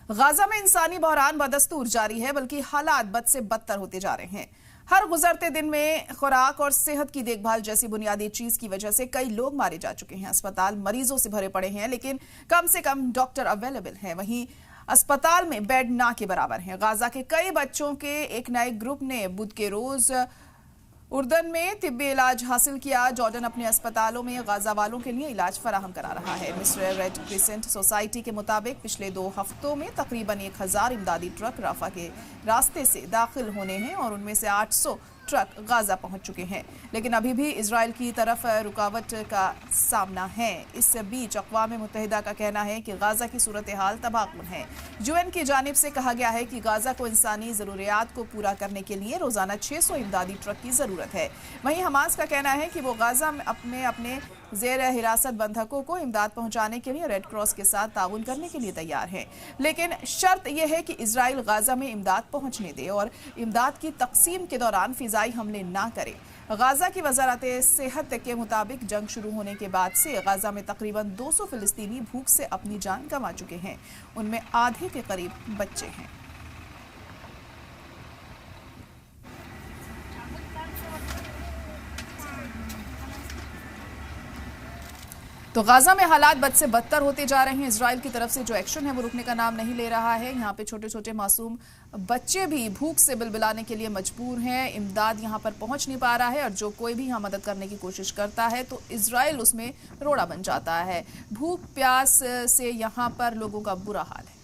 Gaza में इंसानी बहरान बदस्तूर जारी है, बल्कि हालात बद से बदतर होते जा रहे हैं। हर गुजरते दिन में खुराक और सेहत की देखभाल जैसी बुनियादी चीज की वजह से कई लोग मारे जा चुके हैं। अस्पताल मरीजों से भरे पड़े हैं, लेकिन कम से कम डॉक्टर अवेलेबल हैं। वहीं अस्पताल में बेड ना के बराबर हैं। गाजा के कई बच्चों के एक नए ग्रुप ने बुध के रोज उर्दन में तिब्बी इलाज हासिल किया। जॉर्डन अपने अस्पतालों में गाजा वालों के लिए इलाज फराहम करा रहा है। मिस्र रेड क्रिसेंट सोसाइटी के मुताबिक पिछले 2 हफ्तों में तकरीबन 1000 इमदादी ट्रक राफा के रास्ते से दाखिल होने हैं और उनमें से 800 ट्रक गाजा पहुंच चुके हैं, लेकिन अभी भी इजराइल की तरफ रुकावट का सामना है। इस बीच अक़वाम मुत्तहिदा का कहना है कि गाजा की सूरत हाल तबाहकुन है। यूएन की जानिब से कहा गया है कि गाजा को इंसानी ज़रूरियात को पूरा करने के लिए रोज़ाना 600 इमदादी ट्रक की ज़रूरत है। वहीं हमास का कहना है कि वो गाजा में अपने ज़ेर हिरासत बंधकों को इमदाद पहुंचाने के लिए रेड क्रॉस के साथ ताउन करने के लिए तैयार है, लेकिन शर्त यह है कि इजराइल गाजा में इमदाद पहुंचने दे और इमदाद की तकसीम के दौरान फिजाई हमले ना करे। गाजा की वजारत सेहत के मुताबिक जंग शुरू होने के बाद से गाजा में तकरीबन 200 फिलिस्तीनी भूख से अपनी जान गंवा चुके हैं। उनमें आधे के करीब बच्चे हैं। तो गाजा में हालात बद से बदतर होते जा रहे हैं। इजराइल की तरफ से जो एक्शन है वो रुकने का नाम नहीं ले रहा है। यहाँ पे छोटे छोटे मासूम बच्चे भी भूख से बिलबिलाने के लिए मजबूर हैं। इमदाद यहाँ पर पहुंच नहीं पा रहा है और जो कोई भी यहाँ मदद करने की कोशिश करता है तो इजराइल उसमें रोड़ा बन जाता है। भूख प्यास से यहाँ पर लोगों का बुरा हाल है।